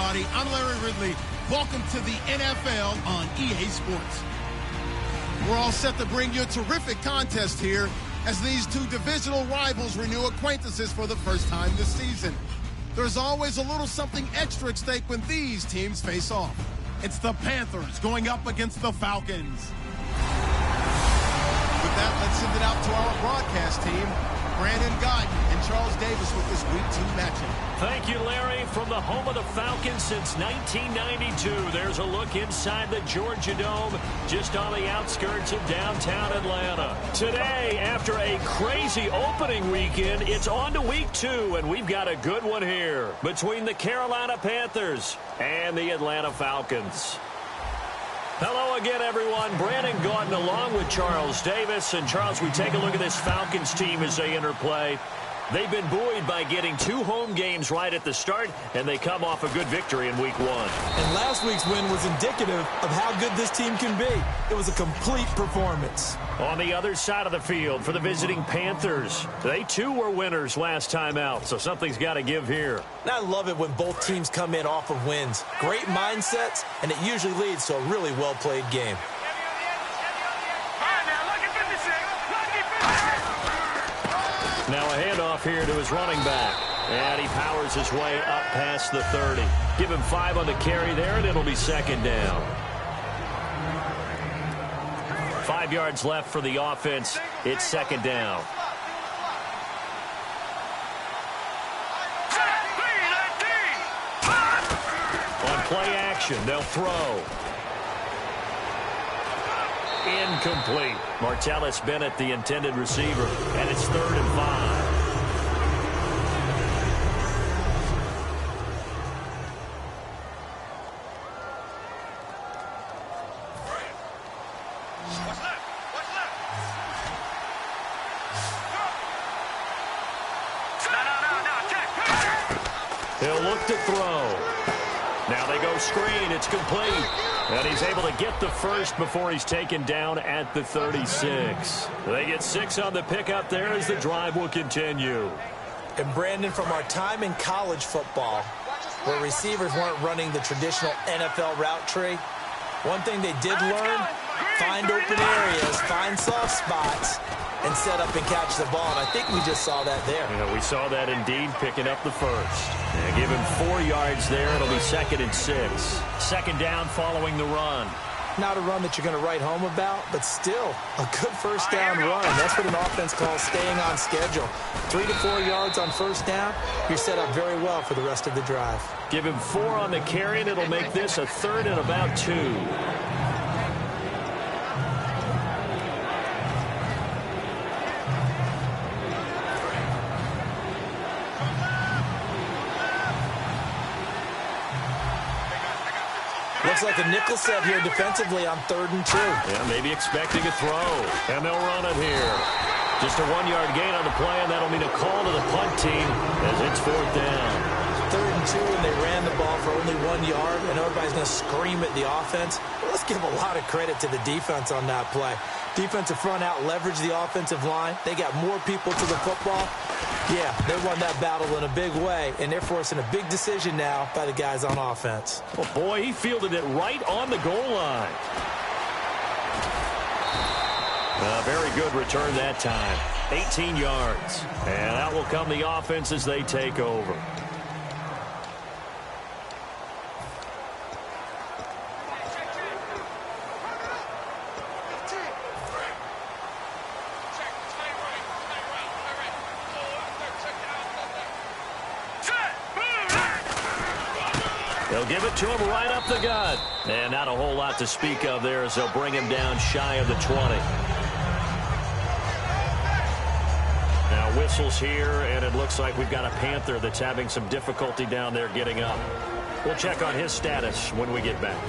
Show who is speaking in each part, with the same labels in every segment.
Speaker 1: everybody. I'm Larry Ridley. Welcome to the NFL on EA Sports. We're all set to bring you a terrific contest here as these two divisional rivals renew acquaintances for the first time this season. There's always a little something extra at stake when these teams face off. It's the Panthers going up against the Falcons. With that, let's send it out to our broadcast team. Brandon Guyton and Charles Davis with this Week 2 matchup.
Speaker 2: Thank you, Larry. From the home of the Falcons since 1992, there's a look inside the Georgia Dome, just on the outskirts of downtown Atlanta. Today, after a crazy opening weekend, it's on to Week 2, and we've got a good one here between the Carolina Panthers and the Atlanta Falcons. Hello again, everyone. Brandon Guyton along with Charles Davis. And, Charles, we take a look at this Falcons team as they enter play. They've been buoyed by getting 2 home games right at the start, and they come off a good victory in Week 1.
Speaker 3: And last week's win was indicative of how good this team can be. It was a complete performance.
Speaker 2: On the other side of the field for the visiting Panthers, they too were winners last time out, so something's got to give here.
Speaker 3: And I love it when both teams come in off of wins. Great mindsets, and it usually leads to a really well-played game.
Speaker 2: Now a handoff here to his running back. And he powers his way up past the 30. Give him 5 on the carry there, and it'll be second down. 5 yards left for the offense. It's second down. On play action, they'll throw. Incomplete. Martellus Bennett, the intended receiver, and it's 3rd and 5. He'll look to throw. Now they go screen. It's complete. And he's able to get the first before he's taken down at the 36. They get 6 on the pickup there as the drive will continue.
Speaker 3: And, Brandon, from our time in college football, where receivers weren't running the traditional NFL route tree, one thing they did learn, find open areas, find soft spots, and set up and catch the ball. And I think we just saw that there.
Speaker 2: Yeah, we saw that indeed, picking up the first. And give him 4 yards there. It'll be 2nd and 6. Second down following the run.
Speaker 3: Not a run that you're going to write home about, but still a good first down run. That's what an offense calls staying on schedule. 3 to 4 yards on first down. You're set up very well for the rest of the drive.
Speaker 2: Give him 4 on the carry, and it'll make this a 3rd and about 2.
Speaker 3: Looks like a nickel set here defensively on 3rd and 2.
Speaker 2: Yeah, maybe expecting a throw. And they'll run it here. Just a 1-yard gain on the play, and that'll mean a call to the punt team as it's 4th down.
Speaker 3: 3rd and 2, and they ran the ball for only 1 yard, and everybody's going to scream at the offense. Well, let's give a lot of credit to the defense on that play. Defensive front out leveraged the offensive line. They got more people to the football. Yeah, they won that battle in a big way, and they're forcing a big decision now by the guys on offense.
Speaker 2: Well, boy, he fielded it right on the goal line. A very good return that time. 18 yards. And out will come the offense as they take over. They'll give it to him right up the gut. And not a whole lot to speak of there as they'll bring him down shy of the 20. Now whistles here, and it looks like we've got a Panther that's having some difficulty down there getting up. We'll check on his status when we get back.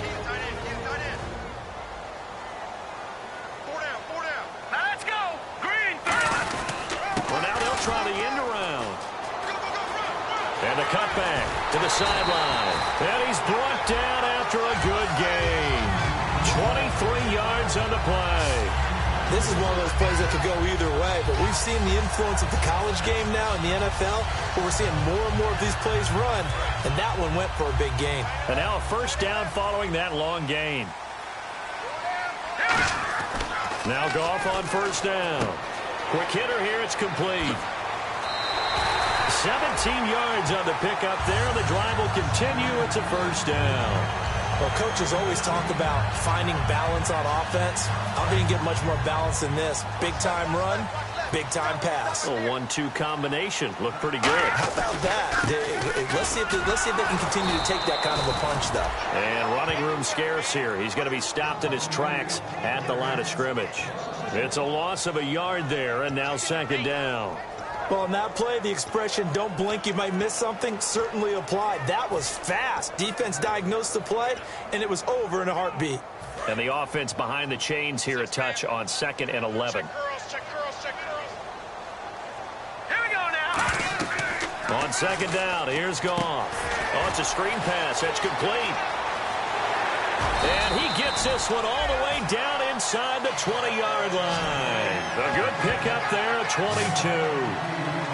Speaker 4: Now let's go. Green.
Speaker 2: Well, now they'll try the end around. And a cutback to the sideline. And he's brought down after a good gain. 23 yards on the play.
Speaker 3: This is one of those plays that could go either way, but we've seen the influence of the college game now in the NFL, where we're seeing more and more of these plays run, and that one went for a big gain.
Speaker 2: And now a first down following that long gain. Now Goff on first down. Quick hitter here, it's complete. 17 yards on the pickup there. The drive will continue. It's a first down.
Speaker 3: Well, coaches always talk about finding balance on offense. How can you get much more balance than this? Big-time run, big-time pass.
Speaker 2: A 1-2 combination. Looked pretty good.
Speaker 3: How about that? Let's see if they can continue to take that kind of a punch, though.
Speaker 2: And running room scarce here. He's going to be stopped in his tracks at the line of scrimmage. It's a loss of a yard there, and now second down.
Speaker 3: Well, on that play, the expression, don't blink, you might miss something, certainly applied. That was fast. Defense diagnosed the play, and it was over in a heartbeat.
Speaker 2: And the offense behind the chains here, a touch on 2nd and 11.
Speaker 4: Check girls. Here we go now.
Speaker 2: On second down, here's Goff. Oh, it's a screen pass. That's complete. And he gets this one all the way down inside the 20-yard line. A good pickup there at 22.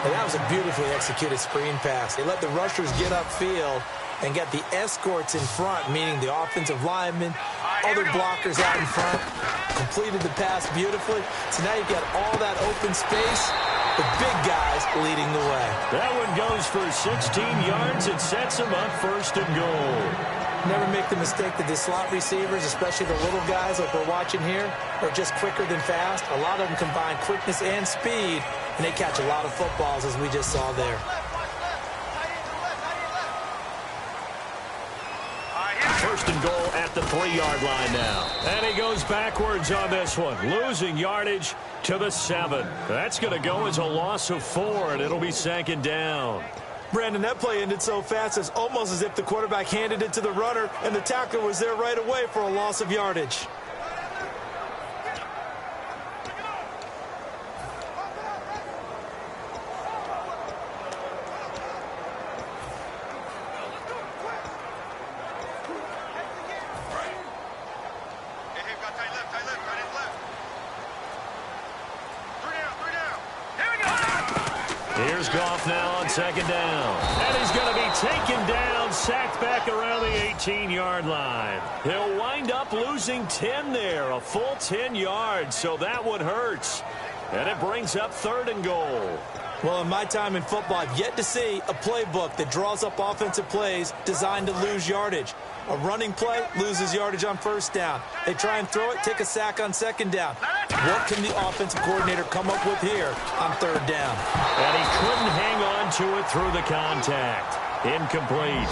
Speaker 3: And that was a beautifully executed screen pass. They let the rushers get upfield and get the escorts in front, meaning the offensive linemen, other blockers out in front, completed the pass beautifully. So now you've got all that open space, the big guys leading the way.
Speaker 2: That one goes for 16 yards. It sets them up first and goal.
Speaker 3: Never make the mistake that the slot receivers, especially the little guys like we're watching here, are just quicker than fast. A lot of them combine quickness and speed, and they catch a lot of footballs, as we just saw there.
Speaker 2: First and goal at the 3-yard line now. And he goes backwards on this one, losing yardage to the 7. That's going to go as a loss of 4, and it'll be second down.
Speaker 3: Brandon, that play ended so fast, it's almost as if the quarterback handed it to the runner, and the tackler was there right away for a loss of yardage.
Speaker 2: Here's Goff now on second down. And he's going to be taken down, sacked back around the 18-yard line. He'll wind up losing 10 there, a full 10 yards, so that one hurts. And it brings up 3rd and goal.
Speaker 3: Well, in my time in football, I've yet to see a playbook that draws up offensive plays designed to lose yardage. A running play loses yardage on first down. They try and throw it, take a sack on second down. What can the offensive coordinator come up with here on 3rd down?
Speaker 2: And he couldn't hang on to it through the contact. Incomplete.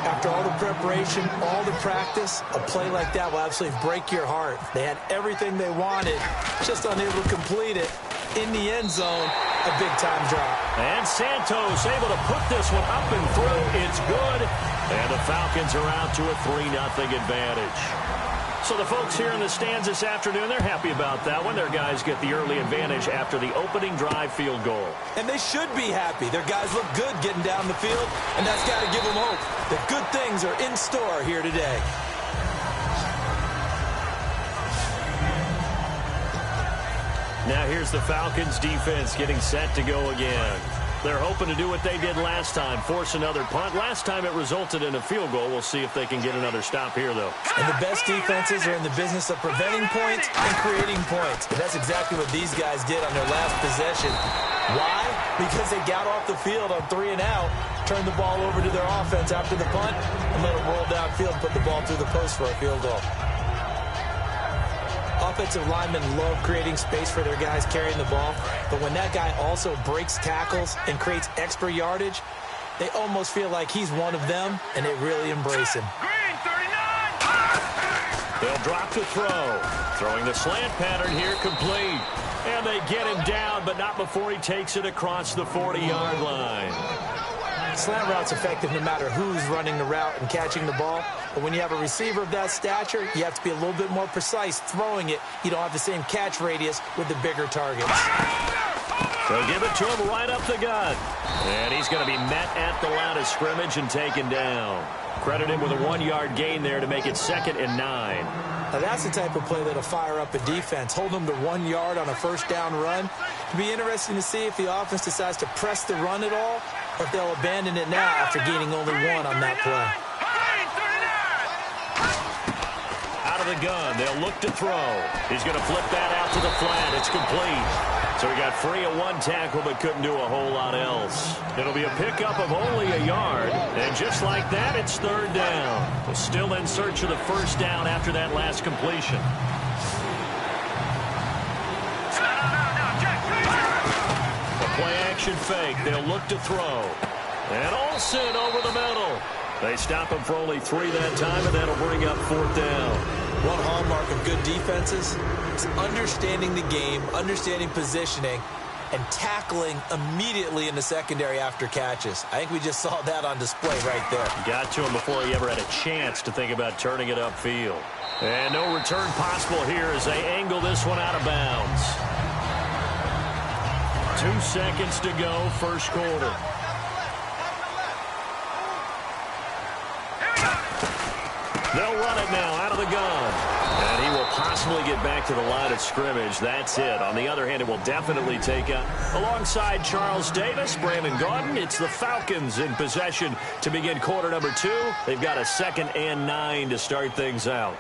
Speaker 3: After all the preparation, all the practice, a play like that will absolutely break your heart. They had everything they wanted, just unable to complete it. In the end zone, a big-time drop.
Speaker 2: And Santos able to put this one up and through. It's good. And the Falcons are out to a 3-0 advantage. So the folks here in the stands this afternoon, they're happy about that one. Their guys get the early advantage after the opening drive field goal.
Speaker 3: And they should be happy. Their guys look good getting down the field, and that's got to give them hope that good things are in store here today.
Speaker 2: Now here's the Falcons defense getting set to go again. They're hoping to do what they did last time, force another punt. Last time it resulted in a field goal. We'll see if they can get another stop here, though.
Speaker 3: And the best defenses are in the business of preventing points and creating points. And that's exactly what these guys did on their last possession. Why? Because they got off the field on 3 and out, turned the ball over to their offense after the punt, and let them roll downfield and put the ball through the post for a field goal. Offensive linemen love creating space for their guys carrying the ball, but when that guy also breaks tackles and creates extra yardage, they almost feel like he's one of them, and they really embrace him.
Speaker 4: Green, 39!
Speaker 2: They'll drop the throw. Throwing the slant pattern here, complete. And they get him down, but not before he takes it across the 40-yard line.
Speaker 3: Slant route's effective no matter who's running the route and catching the ball. But when you have a receiver of that stature, you have to be a little bit more precise throwing it. You don't have the same catch radius with the bigger targets.
Speaker 2: They'll give it to him right up the gut. And he's going to be met at the line of scrimmage and taken down. Credit him with a 1-yard gain there to make it 2nd and 9.
Speaker 3: Now that's the type of play that'll fire up a defense. Hold them to 1 yard on a first down run. It'll be interesting to see if the offense decides to press the run at all, or if they'll abandon it now after gaining only 1 on that play.
Speaker 2: Out of the gun, they'll look to throw. He's going to flip that out to the flat. It's complete. So he got free of 1 tackle but couldn't do a whole lot else. It'll be a pickup of only a yard. And just like that, it's 3rd down. We're still in search of the first down after that last completion. A play-action fake. They'll look to throw. And Olsen over the middle. They stop him for only 3 that time, and that'll bring up 4th down.
Speaker 3: One hallmark of good defenses is understanding the game, understanding positioning, and tackling immediately in the secondary after catches. I think we just saw that on display right there.
Speaker 2: Got to him before he ever had a chance to think about turning it upfield. And no return possible here as they angle this one out of bounds. 2 seconds to go, first quarter. They'll run it now out of the gun. And he will possibly get back to the line of scrimmage. That's it. On the other hand, it will definitely take up. Alongside Charles Davis, Brandon Gaudin, it's the Falcons in possession to begin quarter number 2. They've got a 2nd and 9 to start things out.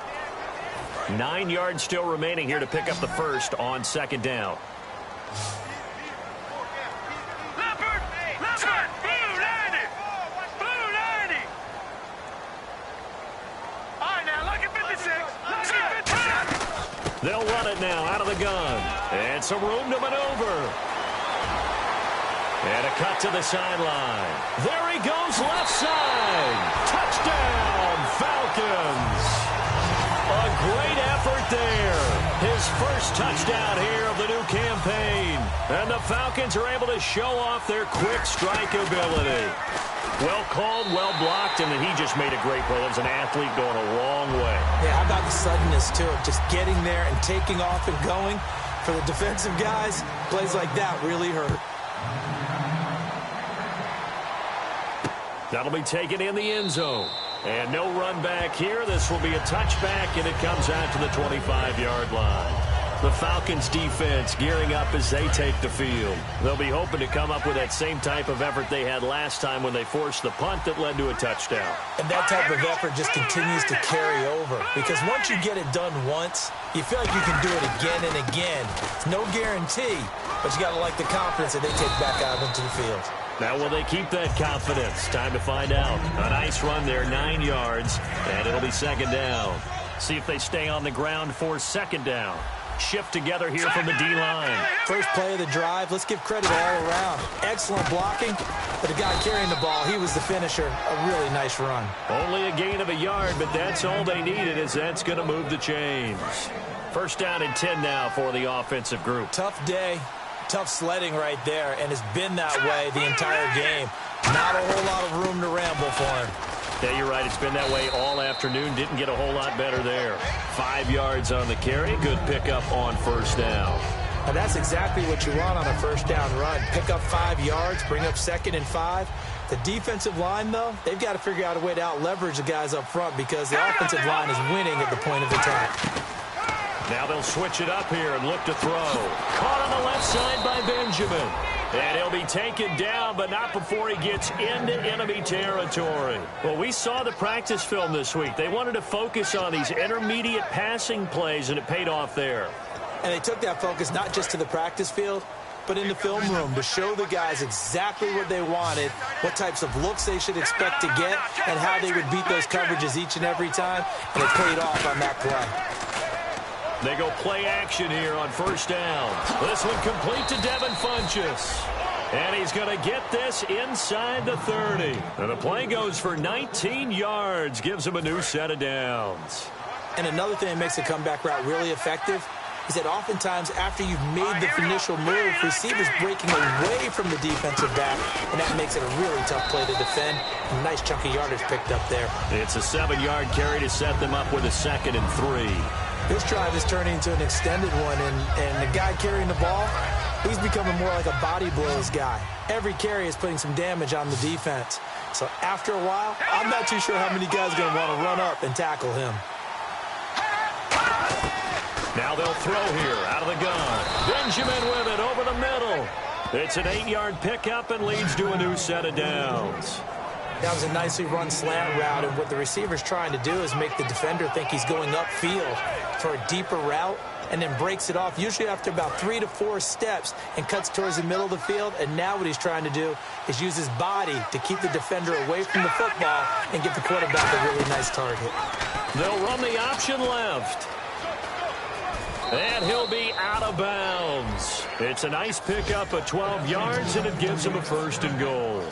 Speaker 2: 9 yards still remaining here to pick up the first on 2nd down. They'll run it now out of the gun. And some room to maneuver. And a cut to the sideline. There he goes left side. Touchdown, Falcons. A great effort there. His first touchdown here of the new campaign. And the Falcons are able to show off their quick strike ability. Well called, well blocked, and then he just made a great play. That was an athlete going a long way.
Speaker 3: Yeah, how about the suddenness to it? Just getting there and taking off and going. For the defensive guys, plays like that really hurt.
Speaker 2: That'll be taken in the end zone. And no run back here. This will be a touchback, and it comes out to the 25-yard line. The Falcons defense gearing up as they take the field. They'll be hoping to come up with that same type of effort they had last time when they forced the punt that led to a touchdown.
Speaker 3: And that type of effort just continues to carry over. Because once you get it done once, you feel like you can do it again and again. It's no guarantee, but you got to like the confidence that they take back out into the field.
Speaker 2: Now will they keep that confidence? Time to find out. A nice run there, 9 yards, and it'll be 2nd down. See if they stay on the ground for 2nd down. Shift together here from the D-line.
Speaker 3: First play of the drive. Let's give credit all around. Excellent blocking. But the guy carrying the ball, he was the finisher. A really nice run.
Speaker 2: Only a gain of a yard, but that's all they needed, as that's going to move the chains. First down and 10 now for the offensive group.
Speaker 3: Tough day. Tough sledding right there, and it's been that way the entire game. Not a whole lot of room to ramble for him.
Speaker 2: Yeah, you're right. It's been that way all afternoon. Didn't get a whole lot better there. 5 yards on the carry. Good pickup on first down.
Speaker 3: And that's exactly what you want on a first down run. Pick up 5 yards, bring up 2nd and 5. The defensive line, though, they've got to figure out a way to out-leverage the guys up front because the offensive line is winning at the point of attack.
Speaker 2: Now they'll switch it up here and look to throw. Caught on the left side by Benjamin. And he'll be taken down, but not before he gets into enemy territory. Well, we saw the practice film this week. They wanted to focus on these intermediate passing plays, and it paid off there.
Speaker 3: And they took that focus not just to the practice field, but in the film room to show the guys exactly what they wanted, what types of looks they should expect to get, and how they would beat those coverages each and every time. And it paid off on that play.
Speaker 2: They go play action here on first down. This one complete to Devin Funchess. And he's going to get this inside the 30. And the play goes for 19 yards. Gives him a new set of downs.
Speaker 3: And another thing that makes a comeback route really effective is that oftentimes after you've made the initial move, receivers breaking away from the defensive back, and that makes it a really tough play to defend. A nice chunk of yardage picked up there.
Speaker 2: It's a 7-yard carry to set them up with a 2nd and 3.
Speaker 3: This drive is turning into an extended one, and the guy carrying the ball, he's becoming more like a body blows guy. Every carry is putting some damage on the defense. So after a while, I'm not too sure how many guys are going to want to run up and tackle him.
Speaker 2: Now they'll throw here out of the gun. Benjamin with it over the middle. It's an 8-yard pickup and leads to a new set of downs.
Speaker 3: That was a nicely run slant route, and what the receiver's trying to do is make the defender think he's going upfield for a deeper route, and then breaks it off, usually after about 3 to 4 steps, and cuts towards the middle of the field. And now what he's trying to do is use his body to keep the defender away from the football and give the quarterback a really nice target.
Speaker 2: They'll run the option left. And he'll be out of bounds. It's a nice pickup of 12 yards, and it gives him a 1st and goal.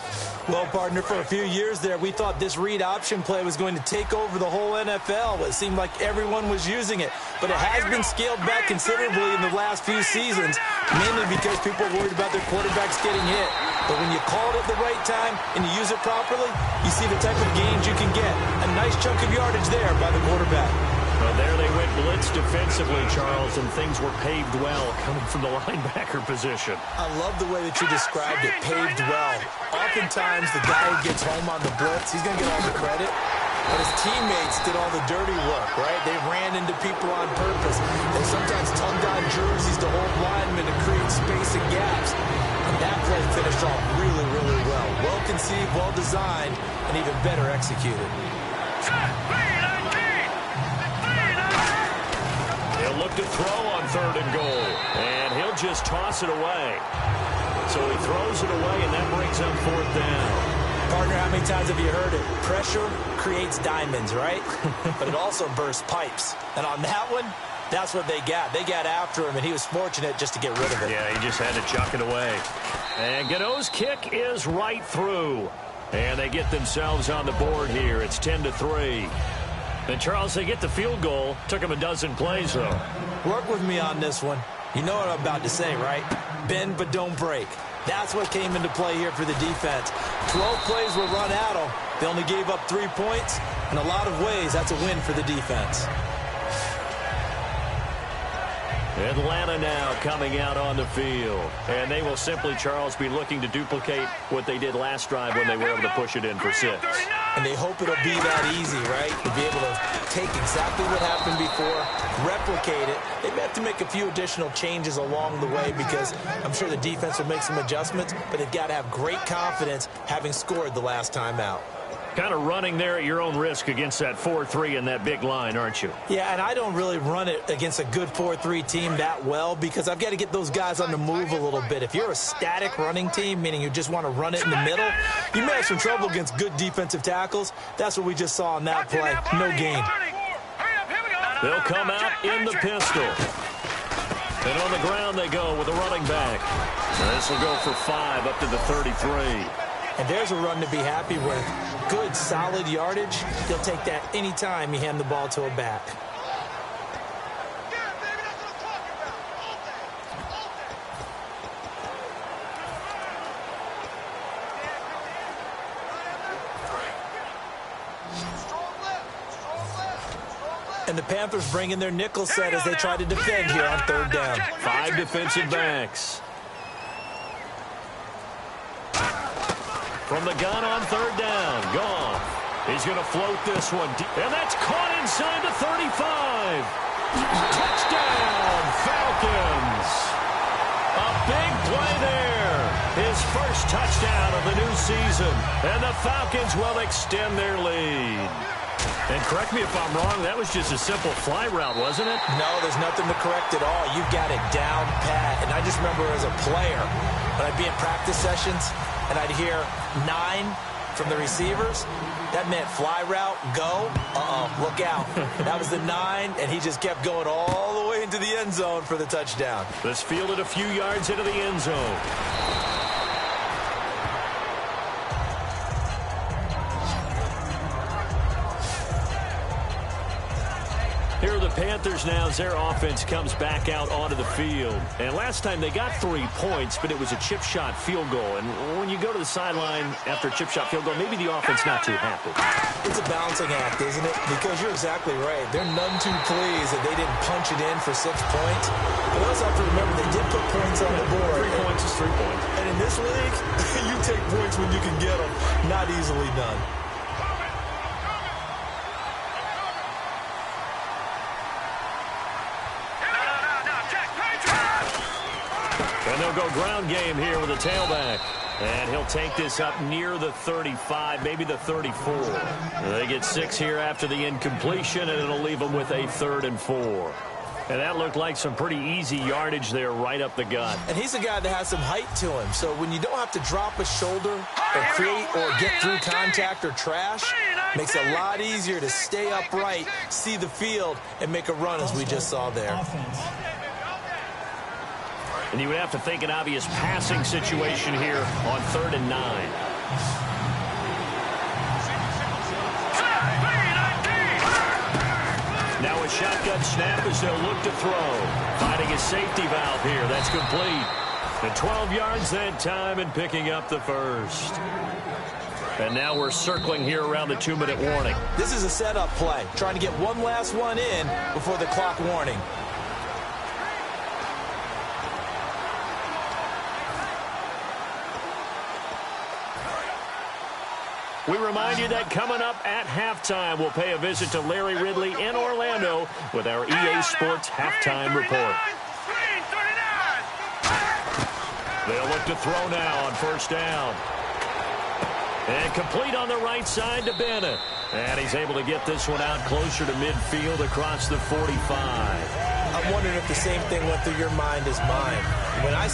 Speaker 3: Well, partner, for a few years there, we thought this read option play was going to take over the whole NFL. It seemed like everyone was using it, but it has been scaled back considerably in the last few seasons, mainly because people are worried about their quarterbacks getting hit. But when you call it at the right time and you use it properly, you see the type of gains you can get. A nice chunk of yardage there by the quarterback.
Speaker 2: Well, there they went blitz defensively, Charles, and things were paved well coming from the linebacker position.
Speaker 3: I love the way that you described it, paved well. Oftentimes, the guy who gets home on the blitz, he's going to get all the credit, but his teammates did all the dirty work, right? They ran into people on purpose. They sometimes tugged on jerseys to hold linemen to create space and gaps. And that play finished off really, really well. Well conceived, well designed, and even better executed.
Speaker 2: He'll look to throw on 3rd and goal, and he'll just toss it away. So he throws it away, and that brings up 4th down.
Speaker 3: Partner, how many times have you heard it? Pressure creates diamonds, right? But it also bursts pipes. And on that one, that's what they got. They got after him, and he was fortunate just to get rid of it.
Speaker 2: Yeah, he just had to chuck it away. And Gano's kick is right through. And they get themselves on the board here. It's 10-3. And, Charles, they get the field goal. Took them a dozen plays, though.
Speaker 3: Work with me on this one. You know what I'm about to say, right? Bend but don't break. That's what came into play here for the defense. 12 plays were run at them. They only gave up 3 points. In a lot of ways, that's a win for the defense.
Speaker 2: Atlanta now coming out on the field. And they will simply, Charles, be looking to duplicate what they did last drive when they were able to push it in for 6.
Speaker 3: And they hope it'll be that easy, right? To be able to take exactly what happened before, replicate it. They may have to make a few additional changes along the way because I'm sure the defense will make some adjustments, but they've got to have great confidence having scored the last time out.
Speaker 2: Kind of running there at your own risk against that 4-3 and that big line, aren't you?
Speaker 3: Yeah, and I don't really run it against a good 4-3 team that well because I've got to get those guys on the move a little bit. If you're a static running team, meaning you just want to run it in the middle, you may have some trouble against good defensive tackles. That's what we just saw on that play. No gain.
Speaker 2: They'll come out in the pistol. And on the ground they go with a running back. This will go for 5 up to the 33.
Speaker 3: And there's a run to be happy with. Good, solid yardage. He'll take that any time you hand the ball to a back. And the Panthers bring in their nickel set as they try to defend here on 3rd down.
Speaker 2: 5 defensive backs. From the gun on 3rd down. Goff. He's going to float this one. And that's caught inside the 35. Touchdown, Falcons. A big play there. His first touchdown of the new season. And the Falcons will extend their lead. And correct me if I'm wrong, that was just a simple fly route, wasn't it?
Speaker 3: No, there's nothing to correct at all. You've got it down pat. And I just remember as a player, when I'd be in practice sessions, and I'd hear 9 from the receivers, that meant fly route, go, look out. That was the 9, and he just kept going all the way into the end zone for the touchdown.
Speaker 2: Let's field it a few yards into the end zone. Here are the Panthers now as their offense comes back out onto the field. And last time they got 3 points, but it was a chip shot field goal. And when you go to the sideline after a chip shot field goal, maybe the offense not too happy.
Speaker 3: It's a balancing act, isn't it? Because you're exactly right. They're none too pleased that they didn't punch it in for 6 points. But also have to remember they did put points on the board.
Speaker 2: 3 points is 3 points.
Speaker 3: And in this league, you take points when you can get them. Not easily done.
Speaker 2: And they'll go ground game here with a tailback. And he'll take this up near the 35, maybe the 34. They get 6 here after the incompletion, and it'll leave them with a 3rd and 4. And that looked like some pretty easy yardage there right up the gut.
Speaker 3: And he's a guy that has some height to him. So when you don't have to drop a shoulder or create or get through contact or trash, makes it a lot easier to stay upright, see the field, and make a run as we just saw there.
Speaker 2: And you would have to think an obvious passing situation here on 3rd and 9. Now a shotgun snap as they'll look to throw. Finding a safety valve here. That's complete. And 12 yards that time and picking up the 1st. And now we're circling here around the 2-minute warning.
Speaker 3: This is a setup play. Trying to get one last one in before the clock warning.
Speaker 2: We remind you that coming up at halftime, we'll pay a visit to Larry Ridley in Orlando with our EA Sports Halftime Report. They'll look to throw now on 1st down. And complete on the right side to Bennett. And he's able to get this one out closer to midfield across the 45.
Speaker 3: I'm wondering if the same thing went through your mind as mine. When I...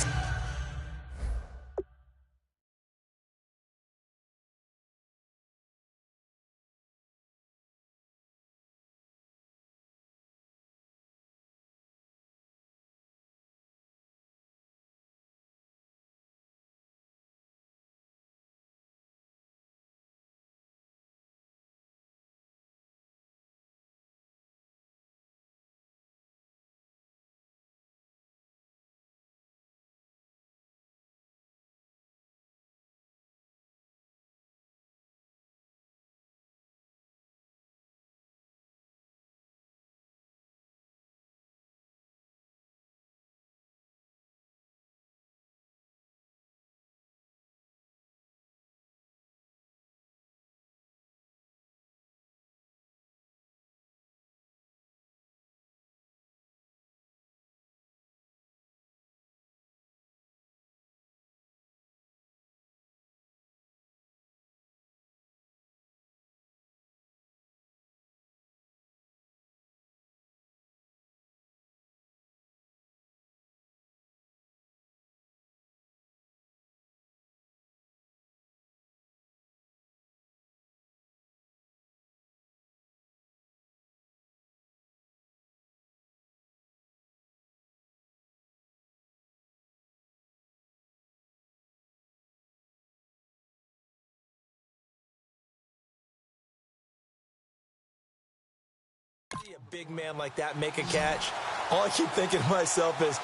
Speaker 3: See a big man like that make a catch, all I keep thinking to myself is,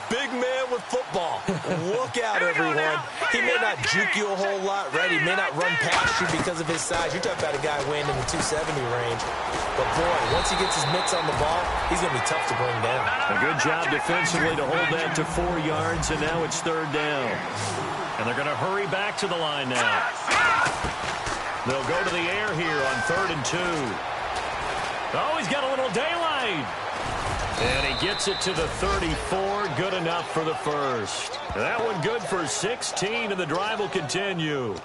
Speaker 3: big man with football. Look out, everyone. He may not juke you a whole lot, right? He may not run past you because of his size. You're talking about a guy weighing in the 270 range. But, boy, once he gets his mitts on the ball, he's going to be tough to bring down.
Speaker 2: A good job defensively to hold that to 4 yards, and now it's 3rd down. And they're going to hurry back to the line now. They'll go to the air here on 3rd and 2. Oh, he's got a little daylight. And he gets it to the 34. Good enough for the 1st. That one good for 16, and the drive will continue.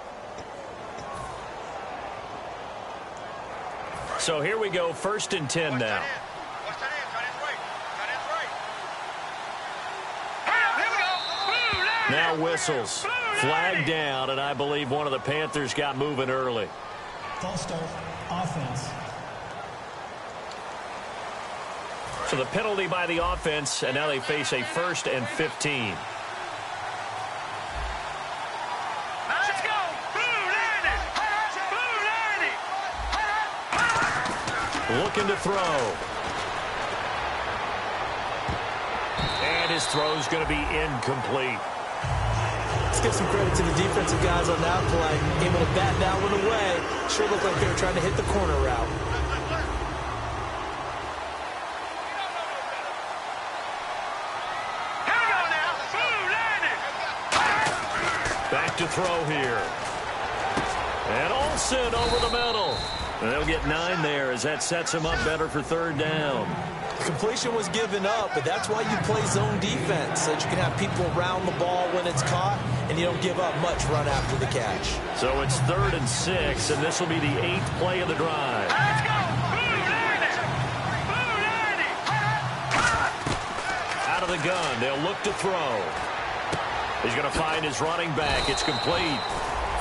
Speaker 2: So here we go, 1st and 10 now. Now whistles. Flag down, and I believe one of the Panthers got moving early.
Speaker 5: False start, offense.
Speaker 2: So the penalty by the offense, and now they face a 1st and 15.
Speaker 4: Let's go!
Speaker 2: Looking to throw. And his throw's going to be incomplete.
Speaker 3: Let's give some credit to the defensive guys on that play. Able to bat that one away. Sure looked like they were trying to hit the corner route.
Speaker 2: Back to throw here. And Olsen over the middle. And they'll get 9 there as that sets him up better for 3rd down.
Speaker 3: Completion was given up, but that's why you play zone defense, so that you can have people around the ball when it's caught, and you don't give up much run after the catch.
Speaker 2: So it's 3rd and 6, and this will be the 8th play of the drive.
Speaker 4: Let's go! Blue 90!
Speaker 2: Out of the gun, they'll look to throw. He's going to find his running back. It's complete.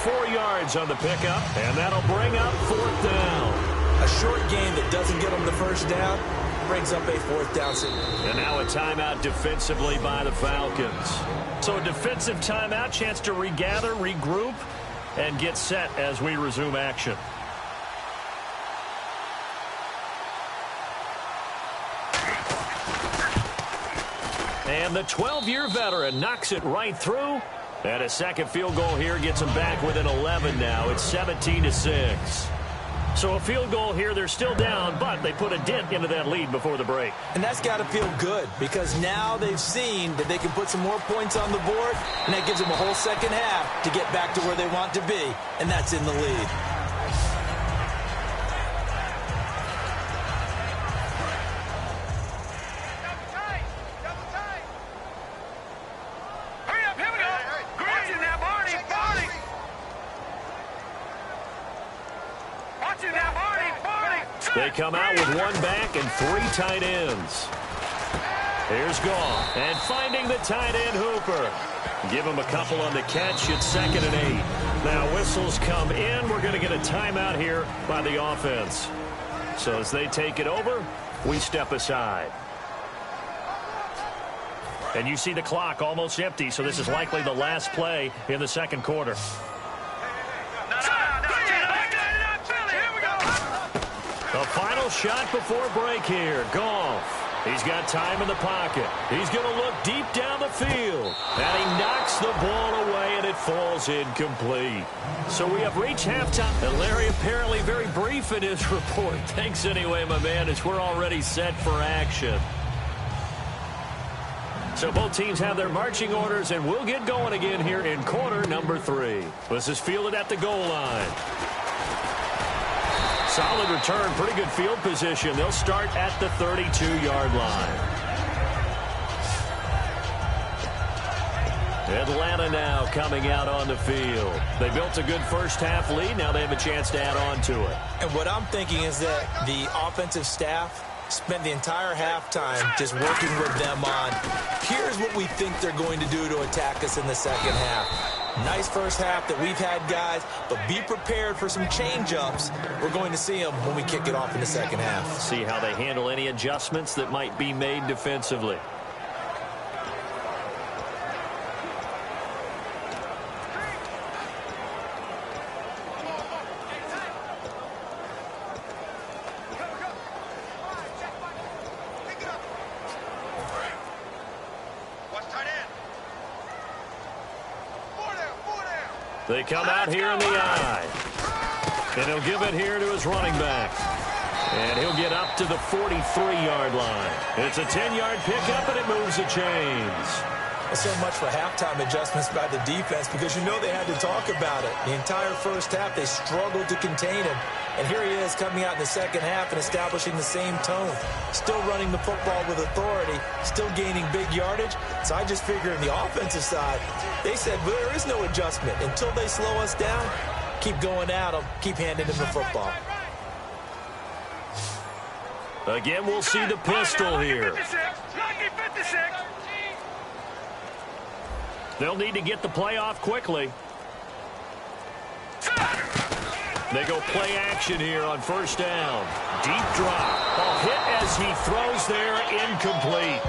Speaker 2: 4 yards on the pickup, and that'll bring up 4th down.
Speaker 3: A short game that doesn't get them the first down brings up a 4th down.
Speaker 2: And now a timeout defensively by the Falcons. So a defensive timeout, chance to regather, regroup, and get set as we resume action. And the 12-year veteran knocks it right through. And a second field goal here gets them back within 11 now. It's 17-6. So a field goal here, they're still down, but they put a dent into that lead before the break.
Speaker 3: And that's got to feel good, because now they've seen that they can put some more points on the board, and that gives them a whole second half to get back to where they want to be, and that's in the lead.
Speaker 4: Hurry up, here we go! Watching that, Barney! Watching that, Barney!
Speaker 2: They come out with 1 back and 3 tight ends. Here's Goff, and finding the tight end Hooper. Give him a couple on the catch. It's 2nd and 8. Now whistles come in. We're going to get a timeout here by the offense. So as they take it over, we step aside. And you see the clock almost empty, so this is likely the last play in the second quarter. The final shot before break here. Goff. He's got time in the pocket. He's going to look deep down the field. And he knocks the ball away, and it falls incomplete. So we have reached halftime. And Larry apparently very brief in his report. Thanks anyway, my man, as we're already set for action. So both teams have their marching orders, and we'll get going again here in quarter number 3. This is fielded at the goal line. Solid return, pretty good field position. They'll start at the 32-yard line. Atlanta now coming out on the field. They built a good first-half lead. Now they have a chance to add on to it.
Speaker 3: And what I'm thinking is that the offensive staff spent the entire halftime just working with them on, here's what we think they're going to do to attack us in the second half. Nice first half that we've had, guys, but be prepared for some change-ups. We're going to see them when we kick it off in the second half.
Speaker 2: See how they handle any adjustments that might be made defensively. They come out here in the eye. And he'll give it here to his running back. And he'll get up to the 43-yard line. It's a 10-yard pickup, and it moves the chains.
Speaker 3: So much for halftime adjustments by the defense, because you know they had to talk about it. The entire first half, they struggled to contain him. And here he is coming out in the second half and establishing the same tone. Still running the football with authority, still gaining big yardage. So I just figure on the offensive side, they said, well, there is no adjustment. Until they slow us down, keep going at them, keep handing them the football.
Speaker 2: Again, we'll see the pistol here. They'll need to get the play off quickly. They go play action here on first down. Deep drop. Ball hit as he throws there, incomplete.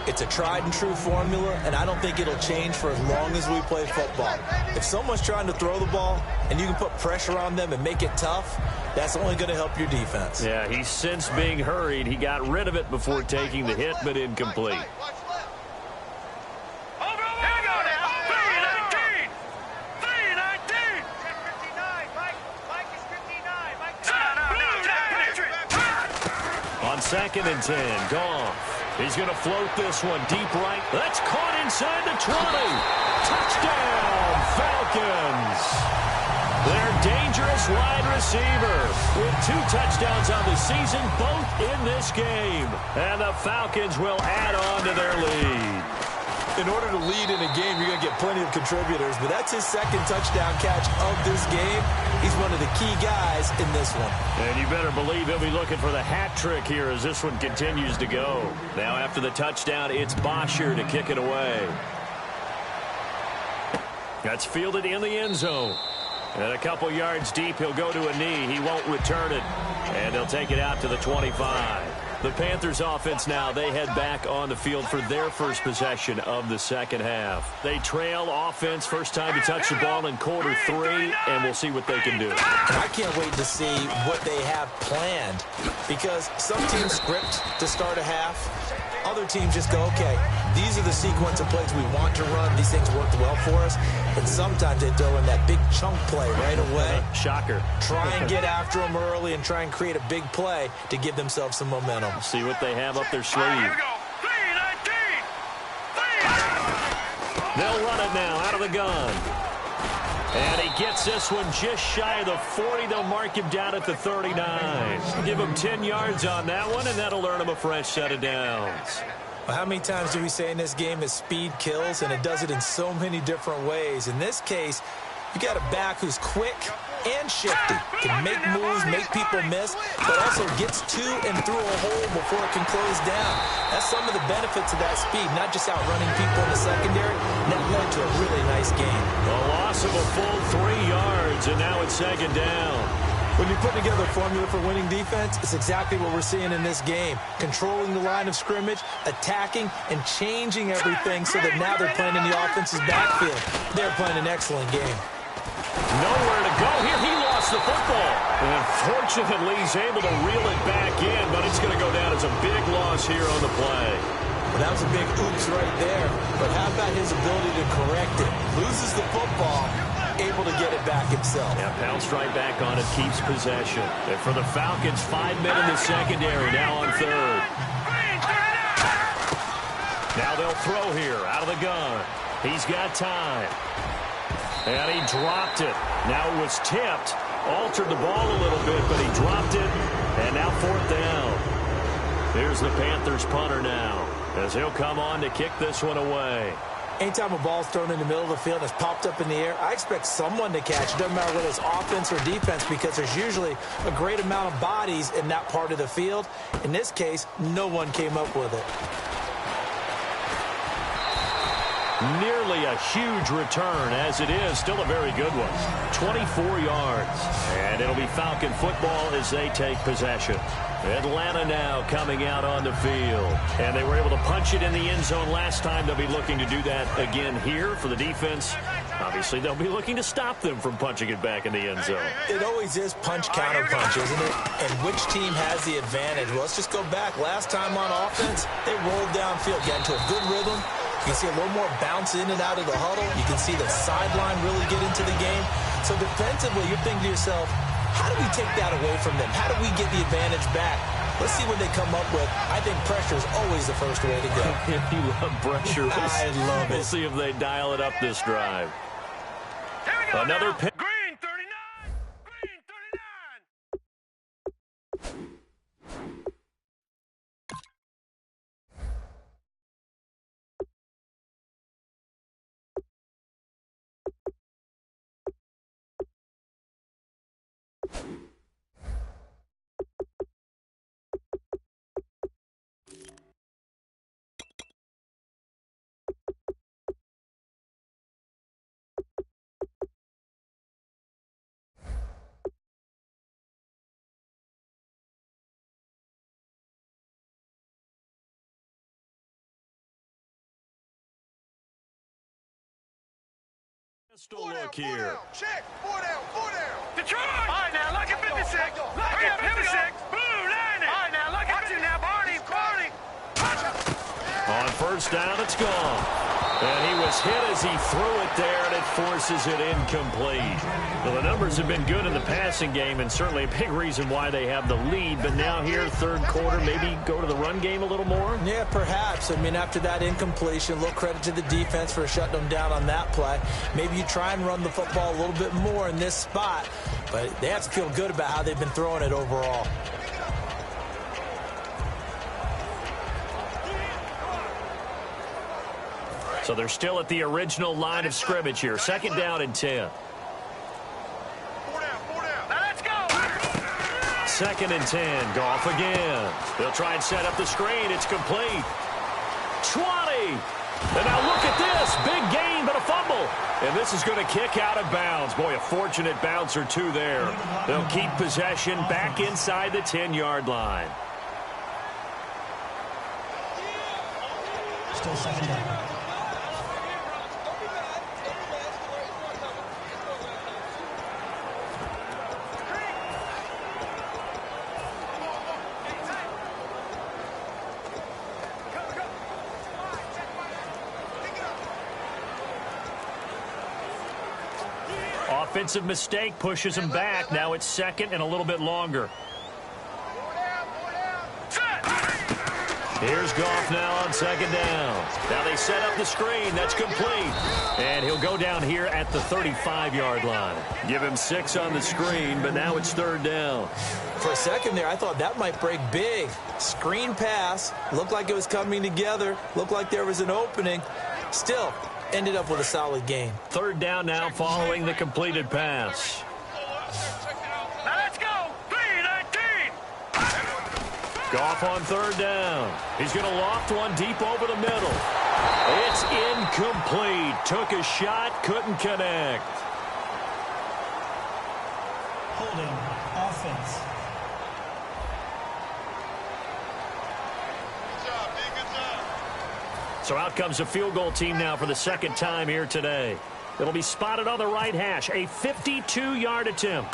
Speaker 3: It's a tried and true formula, and I don't think it'll change for as long as we play football. If someone's trying to throw the ball and you can put pressure on them and make it tough, that's only going to help your defense.
Speaker 2: Yeah, he's since being hurried. He got rid of it before taking the hit, but incomplete. On 2nd and 10, Goff. He's going to float this one deep right. That's caught inside the 20. Touchdown, Falcons. They're dangerous. dangerous wide receiver with 2 touchdowns on the season, both in this game. And the Falcons will add on to their lead.
Speaker 3: In order to lead in a game, you're going to get plenty of contributors, but that's his 2nd touchdown catch of this game. He's one of the key guys in this one.
Speaker 2: And you better believe he'll be looking for the hat trick here as this one continues to go. Now after the touchdown, it's Bosher to kick it away. That's fielded in the end zone. And a couple yards deep, he'll go to a knee. He won't return it. And they'll take it out to the 25. The Panthers offense now, they head back on the field for their first possession of the second half. They trail offense, first time to touch the ball in quarter 3, and we'll see what they can do.
Speaker 3: I can't wait to see what they have planned, because some teams script to start a half. Other teams just go, okay, these are the sequence of plays we want to run. These things worked well for us. And sometimes they throw in that big chunk play right away.
Speaker 2: Shocker.
Speaker 3: Try and get after them early and try and create a big play to give themselves some momentum.
Speaker 2: See what they have up their sleeve.
Speaker 4: Here we go. 3-19.
Speaker 2: They'll run it now out of the gun. And he gets this one just shy of the 40. They'll mark him down at the 39. Give him 10 yards on that one, and that'll earn him a fresh set of downs.
Speaker 3: Well, how many times do we say in this game that speed kills, and it does it in so many different ways? In this case, you got a back who's quick and shifty, can make moves, make people miss, but also gets to and through a hole before it can close down. That's some of the benefits of that speed, not just outrunning people in the secondary, and that led to a really nice game.
Speaker 2: A loss of a full 3 yards, and now it's second down.
Speaker 3: When you put together a formula for winning defense, it's exactly what we're seeing in this game. Controlling the line of scrimmage, attacking, and changing everything so that now they're playing in the offense's backfield. They're playing an excellent game.
Speaker 2: Nowhere to go here. He lost the football. And fortunately, he's able to reel it back in, but it's going to go down as a big loss here on the play.
Speaker 3: Well, that was a big oops right there. But how about his ability to correct it? Loses the football, able to get it back himself.
Speaker 2: Yeah, pounced right back on it, keeps possession. And for the Falcons, 5 men in the secondary, now on third. Now they'll throw here, out of the gun. He's got time. And he dropped it. Now it was tipped. Altered the ball a little bit, but he dropped it. And now 4th down. Here's the Panthers punter now, as he'll come on to kick this one away.
Speaker 3: Anytime a ball's thrown in the middle of the field and it's popped up in the air, I expect someone to catch it. Doesn't matter whether it's offense or defense, because there's usually a great amount of bodies in that part of the field. In this case, no one came up with it.
Speaker 2: Nearly a huge return, as it is. Still a very good one. 24 yards. And it'll be Falcon football as they take possession. Atlanta now coming out on the field. And they were able to punch it in the end zone last time. They'll be looking to do that again here for the defense. Obviously, they'll be looking to stop them from punching it back in the end zone.
Speaker 3: It always is punch-counter-punch, isn't it? And which team has the advantage? Well, let's just go back. Last time on offense, they rolled downfield, got into a good rhythm. You can see a little more bounce in and out of the huddle. You can see the sideline really get into the game. So defensively, you're thinking to yourself, how do we take that away from them? How do we get the advantage back? Let's see what they come up with. I think pressure is always the first way to go.
Speaker 2: You love pressure.
Speaker 3: I love it.
Speaker 2: We'll see if they dial it up this drive.
Speaker 4: Here we go.
Speaker 2: Another
Speaker 4: now.
Speaker 2: pick.
Speaker 4: Green 39. Green 39.
Speaker 2: Look here.
Speaker 1: Check. 4 down. 4 down.
Speaker 4: Detroit. All right, now look at 56. Look at 56. Blue 90. All right, now look at you now, Barney. Barney.
Speaker 2: On first down, it's gone. And he was hit as he threw it there, and it forces it incomplete. Well, the numbers have been good in the passing game, and certainly a big reason why they have the lead. But now here, third quarter, maybe go to the run game a little more?
Speaker 3: Yeah, perhaps. I mean, after that incompletion, a little credit to the defense for shutting them down on that play. Maybe you try and run the football a little bit more in this spot. but they have to feel good about how they've been throwing it overall.
Speaker 2: So they're still at the original line of scrimmage here. 2nd down and 10. 2nd and 10. Goff again. They'll try and set up the screen. It's complete. 20. And now look at this. Big gain, but a fumble. And this is going to kick out of bounds. Boy, a fortunate bounce or two there. They'll keep possession back inside the 10-yard line.
Speaker 5: Still 2nd down.
Speaker 2: Offensive mistake pushes him back. Now it's 2nd and a little bit longer. Here's Goff now on 2nd down. Now they set up the screen. That's complete. And he'll go down here at the 35-yard line. Give him 6 on the screen, but now it's 3rd down.
Speaker 3: For a second there, I thought that might break big. Screen pass. Looked like it was coming together. Looked like there was an opening. Still, ended up with a solid game.
Speaker 2: 3rd down now following the completed pass.
Speaker 4: Now let's go. 3-19.
Speaker 2: Goff on 3rd down. He's going to loft one deep over the middle. It's incomplete. Took a shot, couldn't connect.
Speaker 5: Holding offense.
Speaker 2: So out comes a field goal team now for the 2nd time here today. It'll be spotted on the right hash. A 52-yard attempt.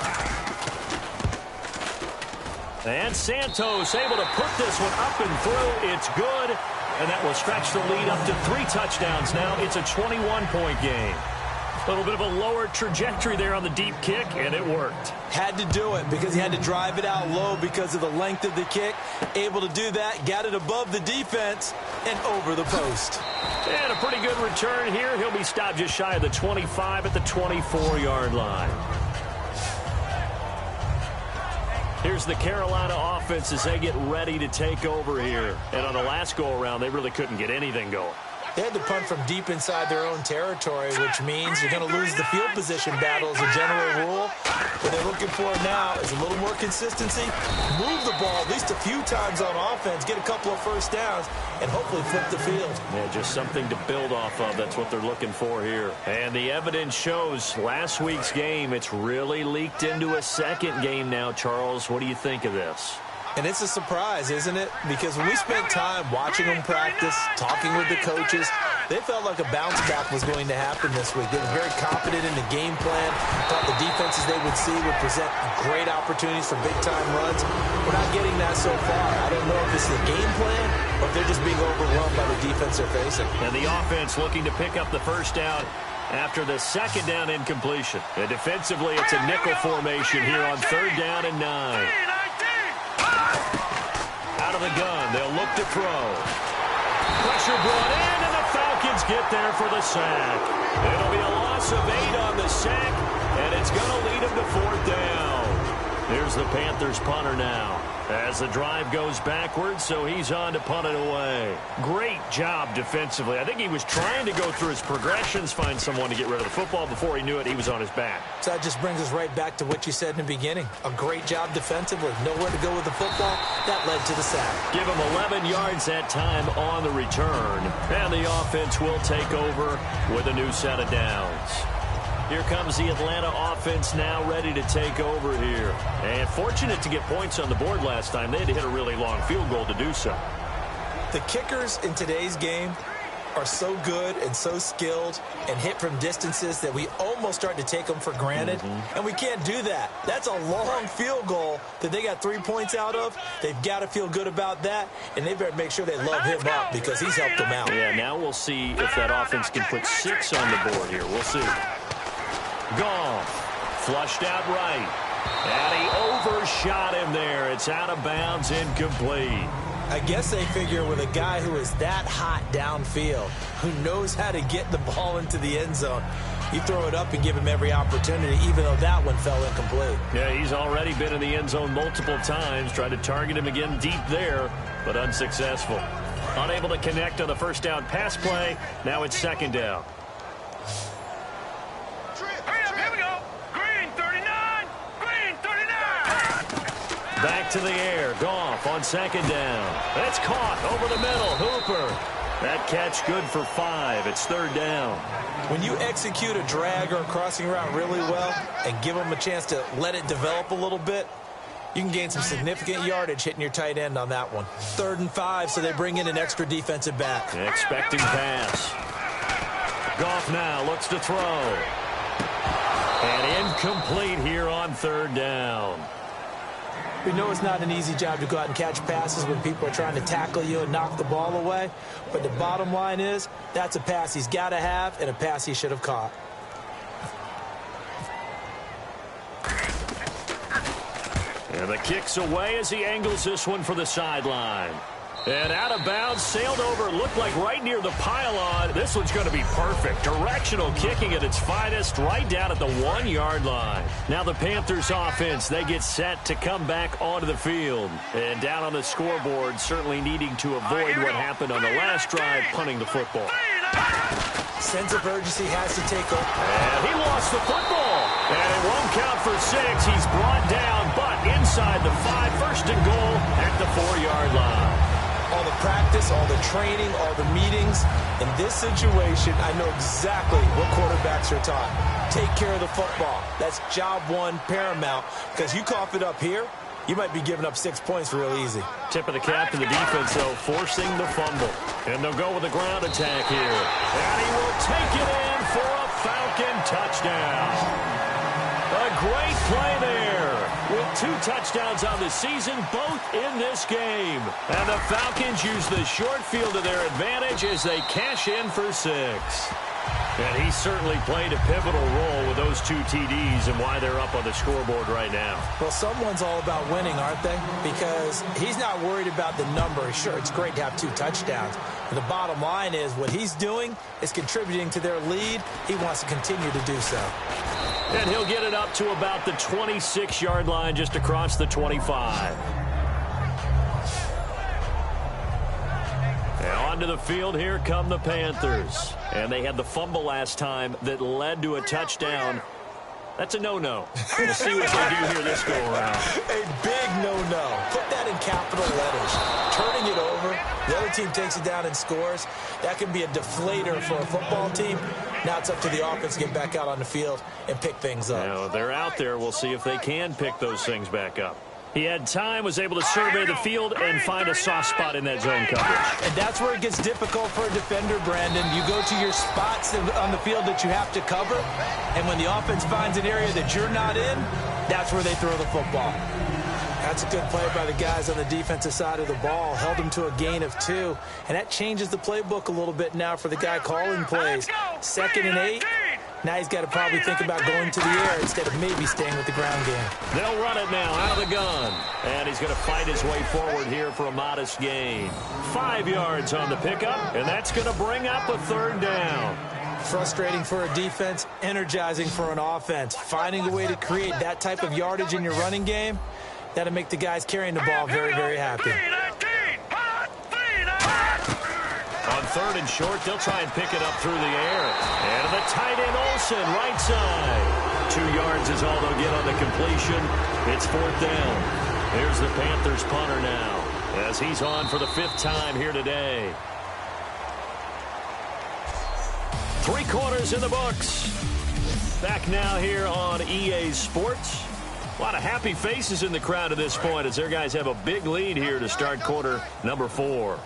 Speaker 2: And Santos able to put this one up and through. It's good. And that will stretch the lead up to 3 touchdowns now. It's a 21-point game. A little bit of a lower trajectory there on the deep kick, and it worked.
Speaker 3: Had to do it because he had to drive it out low because of the length of the kick. Able to do that, got it above the defense and over the post.
Speaker 2: And a pretty good return here. He'll be stopped just shy of the 25 at the 24-yard line. Here's the Carolina offense as they get ready to take over here. And on the last go-around, they really couldn't get anything going.
Speaker 3: They had to punt from deep inside their own territory, which means you're going to lose the field position battle as a general rule. What they're looking for now is a little more consistency, move the ball at least a few times on offense, get a couple of first downs, and hopefully flip the field.
Speaker 2: Yeah, just something to build off of. That's what they're looking for here. And the evidence shows last week's game, it's really leaked into a second game now, Charles. What do you think of this?
Speaker 3: And it's a surprise, isn't it? Because when we spent time watching them practice, talking with the coaches, they felt like a bounce back was going to happen this week. They were very confident in the game plan. Thought the defenses they would see would present great opportunities for big-time runs. We're not getting that so far. I don't know if this is a game plan or if they're just being overwhelmed by the defense they're facing.
Speaker 2: And the offense looking to pick up the first down after the 2nd down incompletion. And defensively, it's a nickel formation here on 3rd down and 9. Out of the gun, they'll look to throw. Pressure brought in, and the Falcons get there for the sack. It'll be a loss of 8 on the sack, and it's going to lead them to 4th down. Here's the Panthers punter now as the drive goes backwards, so he's on to punt it away. Great job defensively. I think he was trying to go through his progressions, find someone to get rid of the football. Before he knew it, he was on his back.
Speaker 3: So that just brings us right back to what you said in the beginning. A great job defensively. Nowhere to go with the football. That led to the sack.
Speaker 2: Give him 11 yards that time on the return. And the offense will take over with a new set of downs. Here comes the Atlanta offense now ready to take over here. And fortunate to get points on the board last time. They had to hit a really long field goal to do so.
Speaker 3: The kickers in today's game are so good and so skilled and hit from distances that we almost start to take them for granted. And we can't do that. That's a long field goal that they got 3 points out of. They've got to feel good about that, and they better make sure they love him up because he's helped them out.
Speaker 2: Yeah, now we'll see if that offense can put 6 on the board here. We'll see. Goff, flushed out right. And he overshot him there. It's out of bounds, incomplete.
Speaker 3: I guess they figure with a guy who is that hot downfield, who knows how to get the ball into the end zone, You throw it up and give him every opportunity, even though that one fell incomplete.
Speaker 2: Yeah, he's already been in the end zone multiple times. Tried to target him again deep there, but unsuccessful. Unable to connect on the first down pass play. Now it's second down.
Speaker 4: Here we go. Green 39. Green 39.
Speaker 2: Back to the air. Goff on second down. That's caught over the middle. Hooper. That catch good for 5. It's third down.
Speaker 3: When you execute a drag or a crossing route really well and give them a chance to let it develop a little bit, you can gain some significant yardage hitting your tight end on that one. 3rd and 5, so they bring in an extra defensive back.
Speaker 2: Expecting pass. Goff now looks to throw. And incomplete here on third down.
Speaker 3: We know it's not an easy job to go out and catch passes when people are trying to tackle you and knock the ball away. But the bottom line is, that's a pass he's got to have and a pass he should have caught.
Speaker 2: And the kick's away as he angles this one for the sideline. And out of bounds, sailed over, looked like right near the pylon. This one's going to be perfect. Directional kicking at its finest, right down at the 1-yard line. Now the Panthers offense, they get set to come back onto the field. And down on the scoreboard, certainly needing to avoid what happened on the last drive, punting the football.
Speaker 3: Sense of urgency has to take over.
Speaker 2: And he lost the football. And it won't count for 6. He's brought down, but inside the 5, first and goal at the 4-yard line.
Speaker 3: All the practice, all the training, all the meetings. In this situation, I know exactly what quarterbacks are taught. Take care of the football. That's job 1 paramount. Because you cough it up here, you might be giving up 6 points real easy.
Speaker 2: Tip of the cap to the defense, though, forcing the fumble. And they'll go with a ground attack here. And he will take it in for a Falcon touchdown. A great play there. With 2 touchdowns on the season, both in this game. And the Falcons use the short field to their advantage as they cash in for 6. And he certainly played a pivotal role with those 2 TDs and why they're up on the scoreboard right now.
Speaker 3: Well, someone's all about winning, aren't they? Because he's not worried about the number. Sure, it's great to have 2 touchdowns. But the bottom line is what he's doing is contributing to their lead. He wants to continue to do so.
Speaker 2: And he'll get it up to about the 26-yard line just across the 25. And onto the field, here come the Panthers. And they had the fumble last time that led to a touchdown. That's a no-no. We'll see what they do here this go-around.
Speaker 3: A big no-no. Put that in capital letters. Turning it over, the other team takes it down and scores. That can be a deflator for a football team. Now it's up to the offense to get back out on the field and pick things up.
Speaker 2: Now, they're out there. We'll see if they can pick those things back up. He had time, was able to survey the field and find a soft spot in that zone coverage.
Speaker 3: And that's where it gets difficult for a defender, Brandon. You go to your spots on the field that you have to cover, and when the offense finds an area that you're not in, that's where they throw the football. That's a good play by the guys on the defensive side of the ball. Held them to a gain of 2, and that changes the playbook a little bit now for the guy calling plays. 2nd and 8. Now he's got to probably think about going to the air instead of maybe staying with the ground game.
Speaker 2: They'll run it now out of the gun. And he's going to fight his way forward here for a modest gain. 5 yards on the pickup, and that's going to bring up a 3rd down.
Speaker 3: Frustrating for a defense, energizing for an offense. Finding a way to create that type of yardage in your running game, that'll make the guys carrying the ball very, very happy.
Speaker 2: On 3rd and short, they'll try and pick it up through the air. And the tight end, Olsen, right side. 2 yards is all they'll get on the completion. It's 4th down. Here's the Panthers punter now, as he's on for the 5th time here today. 3 quarters in the books. Back now here on EA Sports. A lot of happy faces in the crowd at this point as their guys have a big lead here to start quarter number 4.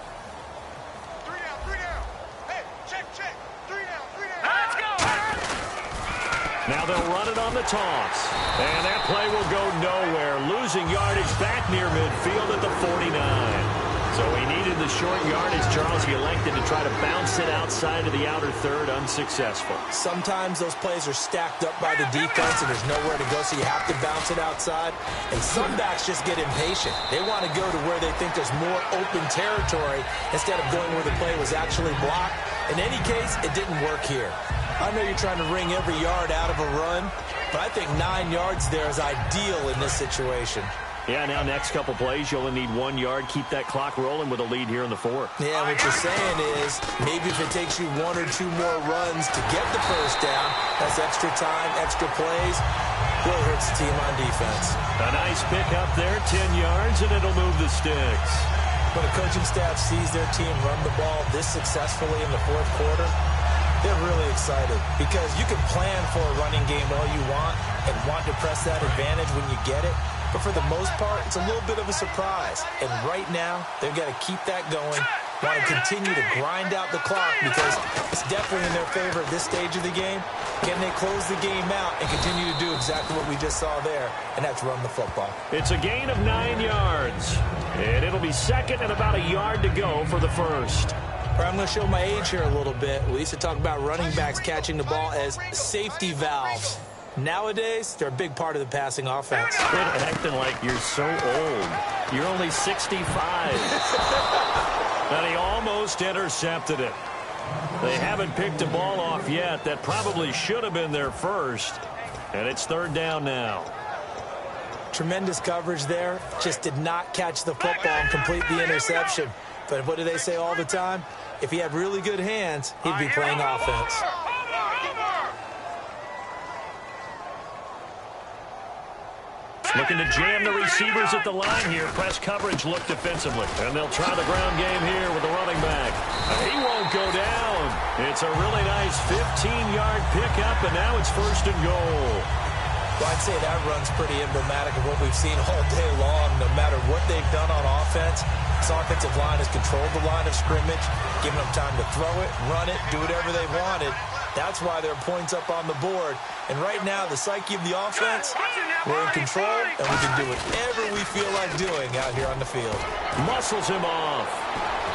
Speaker 2: Now they'll run it on the toss. And that play will go nowhere. Losing yardage back near midfield at the 49. So he needed the short yardage, Charles. He elected to try to bounce it outside of the outer third. Unsuccessful.
Speaker 3: Sometimes those plays are stacked up by the defense and there's nowhere to go, so you have to bounce it outside. And some backs just get impatient. They want to go to where they think there's more open territory instead of going where the play was actually blocked. In any case, it didn't work here. I know you're trying to wring every yard out of a run, but I think 9 yards there is ideal in this situation.
Speaker 2: Yeah, now next couple plays, you only need 1 yard. Keep that clock rolling with a lead here in the fourth.
Speaker 3: Yeah, what you're saying is maybe if it takes you 1 or 2 more runs to get the first down, that's extra time, extra plays, really hurts the team on defense.
Speaker 2: A nice pick up there, 10 yards, and it'll move the sticks.
Speaker 3: When a coaching staff sees their team run the ball this successfully in the fourth quarter, they're really excited because you can plan for a running game all you want and want to press that advantage when you get it. But for the most part, it's a little bit of a surprise. And right now, they've got to keep that going, want to continue to grind out the clock because it's definitely in their favor at this stage of the game. Can they close the game out and continue to do exactly what we just saw there, and that's run the football?
Speaker 2: It's a gain of 9 yards, and it'll be second and about a yard to go for the first.
Speaker 3: I'm going to show my age here a little bit. We used to talk about running backs catching the ball as safety valves. Nowadays, they're a big part of the passing offense.
Speaker 2: Quit acting like you're so old. You're only 65. And he almost intercepted it. They haven't picked a ball off yet. That probably should have been their first. And it's third down now.
Speaker 3: Tremendous coverage there. Just did not catch the football and complete the interception. But what do they say all the time? If he had really good hands, he'd be playing offense.
Speaker 2: Looking to jam the receivers at the line here. Press coverage look defensively. And they'll try the ground game here with the running back. He won't go down. It's a really nice 15-yard pickup, and now it's first and goal.
Speaker 3: Well, I'd say that run's pretty emblematic of what we've seen all day long. No matter what they've done on offense, this offensive line has controlled the line of scrimmage, giving them time to throw it, run it, do whatever they wanted. That's why there are points up on the board. And right now, the psyche of the offense, we're in control, and we can do whatever we feel like doing out here on the field.
Speaker 2: Muscles him off.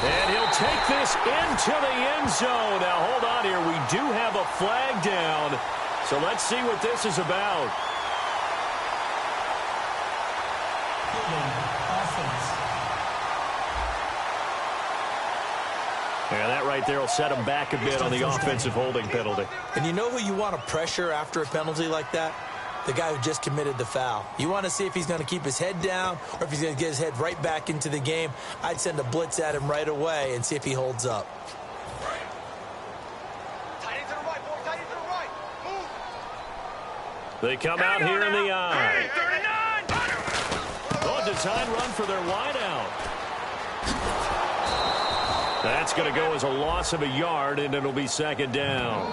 Speaker 2: And he'll take this into the end zone. Now, hold on here. We do have a flag down. So let's see what this is about.
Speaker 5: Offense.
Speaker 2: Yeah, that right there will set him back a bit on the offensive holding penalty.
Speaker 3: And you know who you want to pressure after a penalty like that? The guy who just committed the foul. You want to see if he's going to keep his head down or if he's going to get his head right back into the game. I'd send a blitz at him right away and see if he holds up.
Speaker 2: They come out here in the eye. Oh, design run for their wideout. That's going to go as a loss of a yard, and it'll be second down.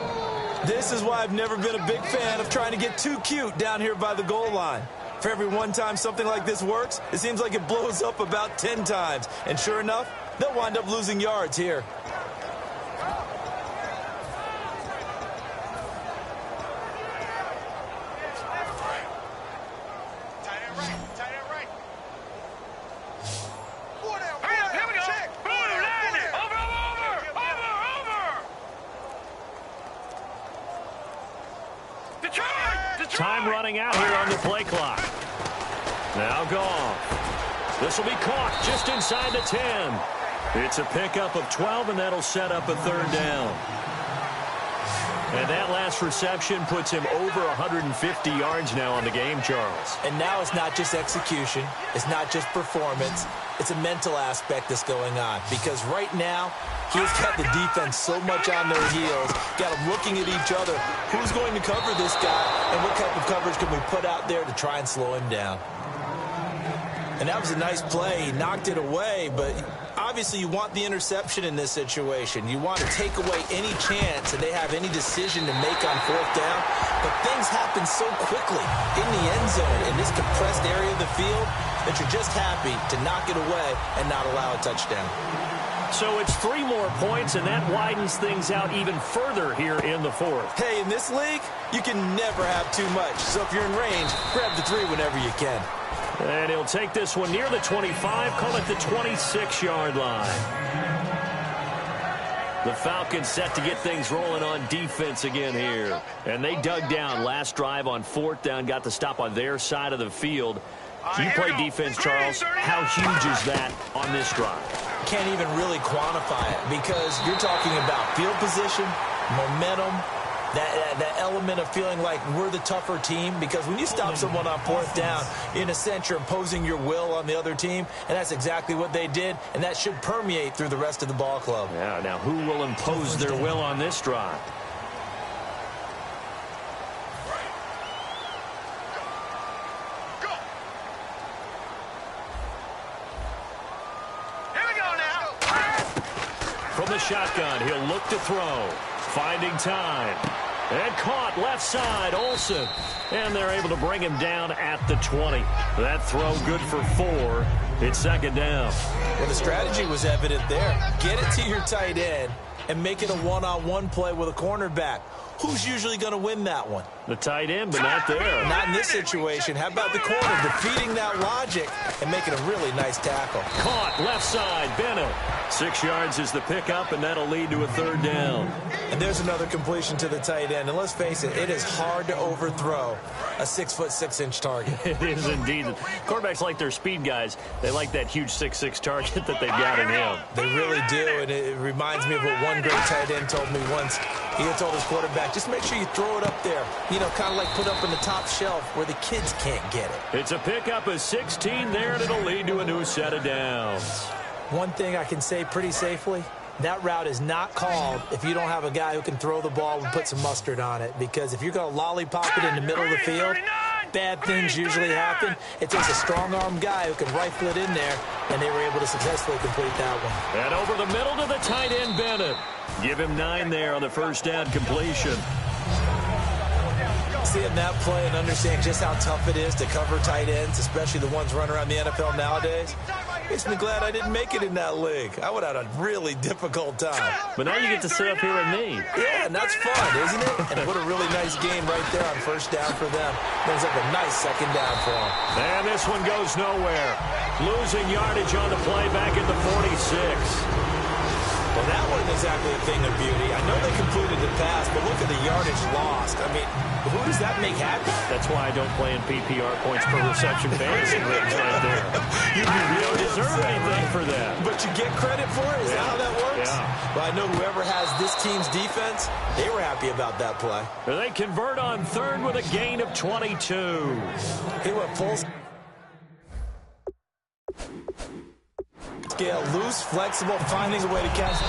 Speaker 3: This is why I've never been a big fan of trying to get too cute down here by the goal line. For every one time something like this works, it seems like it blows up about 10 times. And sure enough, they'll wind up losing yards here.
Speaker 2: Time running out here on the play clock. Now Goff. This will be caught just inside the 10. It's a pickup of 12, and that'll set up a third down. And that last reception puts him over 150 yards now on the game, Charles.
Speaker 3: And now it's not just execution. It's not just performance. It's a mental aspect that's going on. Because right now, he's got the defense so much on their heels, got them looking at each other. Who's going to cover this guy, and what type of coverage can we put out there to try and slow him down? And that was a nice play. He knocked it away, but obviously you want the interception in this situation. You want to take away any chance that they have any decision to make on fourth down. But things happen so quickly in the end zone in this compressed area of the field that you're just happy to knock it away and not allow a touchdown.
Speaker 2: So it's 3 more points, and that widens things out even further here in the fourth.
Speaker 3: Hey, in this league, you can never have too much. So if you're in range, grab the 3 whenever you can.
Speaker 2: And he'll take this one near the 25, call it the 26-yard line. The Falcons set to get things rolling on defense again here. And they dug down last drive on fourth down, got the stop on their side of the field. You play defense, Charles. How huge is that on this drive?
Speaker 3: Can't even really quantify it because you're talking about field position, momentum, That element of feeling like we're the tougher team, because when you stop someone on fourth down, in a sense, you're imposing your will on the other team, and that's exactly what they did, and that should permeate through the rest of the ball club.
Speaker 2: Yeah, now who will impose their will on this drive? From the shotgun, he'll look to throw. Finding time. And caught left side, Olsen. And they're able to bring him down at the 20. That throw good for 4. It's second down.
Speaker 3: Well, the strategy was evident there. Get it to your tight end and make it a one-on-one play with a cornerback. Who's usually going to win that one?
Speaker 2: The tight end, but not there.
Speaker 3: Not in this situation. How about the corner defeating that logic and making a really nice tackle?
Speaker 2: Caught left side, Bennett. 6 yards is the pickup, and that'll lead to a third down.
Speaker 3: And there's another completion to the tight end. And let's face it, it is hard to overthrow a 6'6" target.
Speaker 2: It is indeed. Quarterbacks like their speed guys. They like that huge 6'6" target that they've got in him.
Speaker 3: They really do, and it reminds me of what one great tight end told me once. He had told his quarterback, just make sure you throw it up there. You know, kind of like put up in the top shelf where the kids can't get it.
Speaker 2: It's a pickup of 16 there, and it'll lead to a new set of downs.
Speaker 3: One thing I can say pretty safely, that route is not called if you don't have a guy who can throw the ball and put some mustard on it. Because if you're going to lollipop it in the middle of the field, bad things usually happen. It takes a strong-arm guy who can rifle it in there, and they were able to successfully complete that one.
Speaker 2: And over the middle to the tight end, Bennett. Give him 9 there on the first down completion.
Speaker 3: Seeing that play and understanding just how tough it is to cover tight ends, especially the ones running around the NFL nowadays, makes me glad I didn't make it in that league. I would have had a really difficult time.
Speaker 2: But now you get to sit up here with me.
Speaker 3: Yeah, and that's fun, isn't it? And what a really nice game right there on first down for them. Brings up a nice second down for them.
Speaker 2: And this one goes nowhere. Losing yardage on the play back at the 46.
Speaker 3: Well, that wasn't exactly a thing of beauty. I know they completed the pass, but look at the yardage lost. I mean, who does that make happy?
Speaker 2: That's why I don't play in PPR points per reception fantasy leagues right there. You don't deserve anything for that.
Speaker 3: But you get credit for it? Is that how that works?
Speaker 2: Yeah.
Speaker 3: Well, I know whoever has this team's defense, they were happy about that play.
Speaker 2: They convert on third with a gain of 22.
Speaker 3: He went full scale, loose, flexible, finding a way to catch.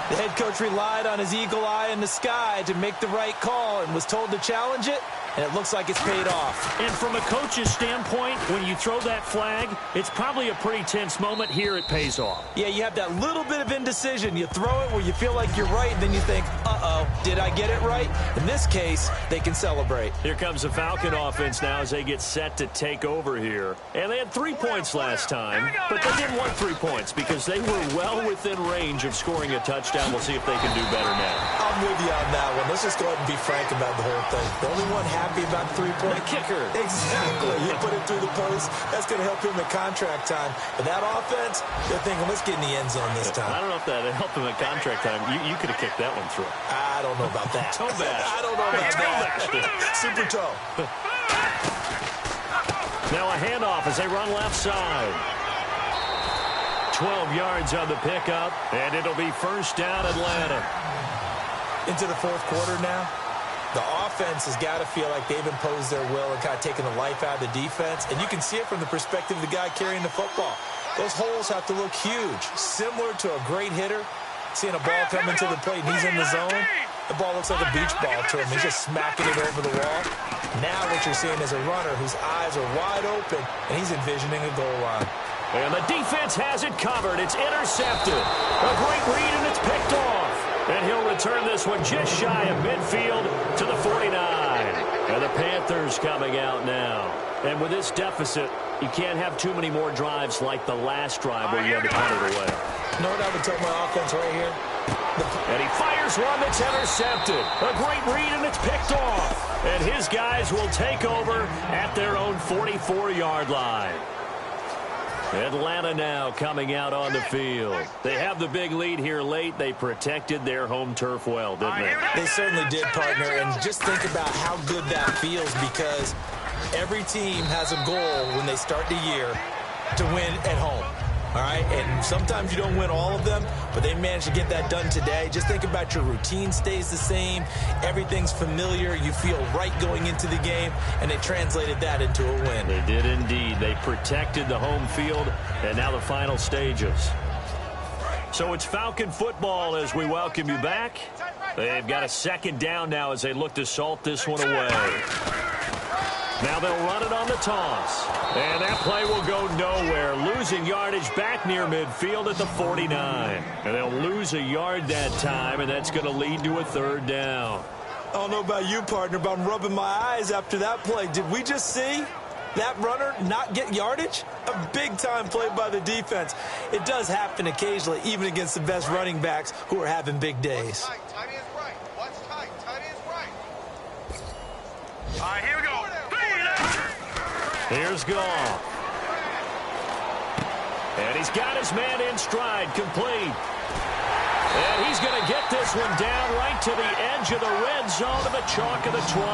Speaker 3: The head coach relied on his eagle eye in the sky to make the right call and was told to challenge it, and it looks like it's paid off.
Speaker 2: And from a coach's standpoint, when you throw that flag, it's probably a pretty tense moment. Here it pays off.
Speaker 3: Yeah, you have that little bit of indecision. You throw it where you feel like you're right, and then you think, uh-oh, did I get it right? In this case, they can celebrate.
Speaker 2: Here comes the Falcon offense now as they get set to take over here. And they had 3 points last time, but they didn't want 3 points because they were well within range of scoring a touchdown. We'll see if they can do better now.
Speaker 3: I'm with you on that one. Let's just go ahead and be frank about the whole thing. The only one happy about the 3-point
Speaker 2: kicker.
Speaker 3: Exactly. You put it through the post. That's going to help him at contract time. But that offense, they're thinking, let's get in the end zone this time.
Speaker 2: I don't know if that helped him at contract time. You could have kicked that one through.
Speaker 3: I don't know about that.
Speaker 2: Toe bash.
Speaker 3: I don't know about that. Super toe.
Speaker 2: Now a handoff as they run left side. 12 yards on the pickup, and it'll be first down Atlanta.
Speaker 3: Into the fourth quarter now. The offense has got to feel like they've imposed their will and kind of taken the life out of the defense. And you can see it from the perspective of the guy carrying the football. Those holes have to look huge, similar to a great hitter. Seeing a ball come into the plate and he's in the zone, the ball looks like a beach ball to him. He's just smacking it over the wall. Now what you're seeing is a runner whose eyes are wide open, and he's envisioning a goal line.
Speaker 2: And the defense has it covered. It's intercepted. A great read, and it's picked off. And he'll return this one just shy of midfield to the 49. And the Panthers coming out now. And with this deficit, you can't have too many more drives like the last drive where you had to punt it away.
Speaker 3: You know what I would tell my offense right here?
Speaker 2: And he fires one that's intercepted. A great read, and it's picked off. And his guys will take over at their own 44-yard line. Atlanta now coming out on the field. They have the big lead here late. They protected their home turf well, didn't they?
Speaker 3: They certainly did, partner. And just think about how good that feels, because every team has a goal when they start the year to win at home. All right, and sometimes you don't win all of them, but they managed to get that done today. Just think about your routine stays the same. Everything's familiar. You feel right going into the game, and they translated that into a win.
Speaker 2: They did indeed. They protected the home field, and now the final stages. So it's Falcon football as we welcome you back. They've got a second down now as they look to salt this one away. Now they'll run it on the toss. And that play will go nowhere. Losing yardage back near midfield at the 49. And they'll lose a yard that time, and that's going to lead to a third down.
Speaker 3: I don't know about you, partner, but I'm rubbing my eyes after that play. Did we just see that runner not get yardage? A big-time play by the defense. It does happen occasionally, even against the best running backs who are having big days.
Speaker 4: Timing is right. What's tight? Timing is right. All right, here we go.
Speaker 2: Here's Goff. And he's got his man in stride, complete. And he's going to get this one down right to the edge of the red zone to the chalk of the 20.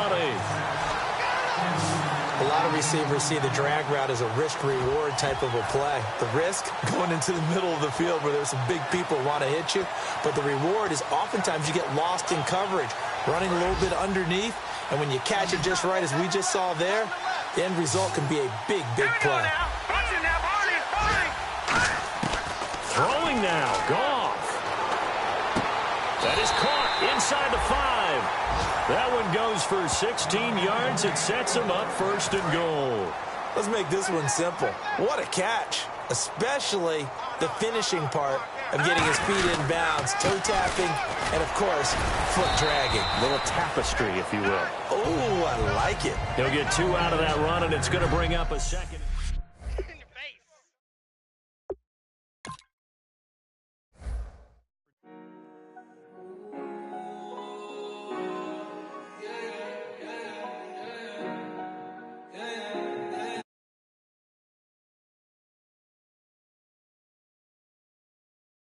Speaker 3: A lot of receivers see the drag route as a risk-reward type of a play. The risk, going into the middle of the field where there's some big people who want to hit you. But the reward is oftentimes you get lost in coverage, running a little bit underneath. And when you catch it just right, as we just saw there, the end result can be a big, big play.
Speaker 2: Throwing now, Goff. That is caught inside the 5. That one goes for 16 yards. It sets him up first and goal.
Speaker 3: Let's make this one simple. What a catch, especially the finishing part of getting his feet in bounds, toe tapping, and, of course, foot dragging.
Speaker 2: A little tapestry, if you will.
Speaker 3: Oh, I like it.
Speaker 2: He'll get 2 out of that run, and it's going to bring up a second.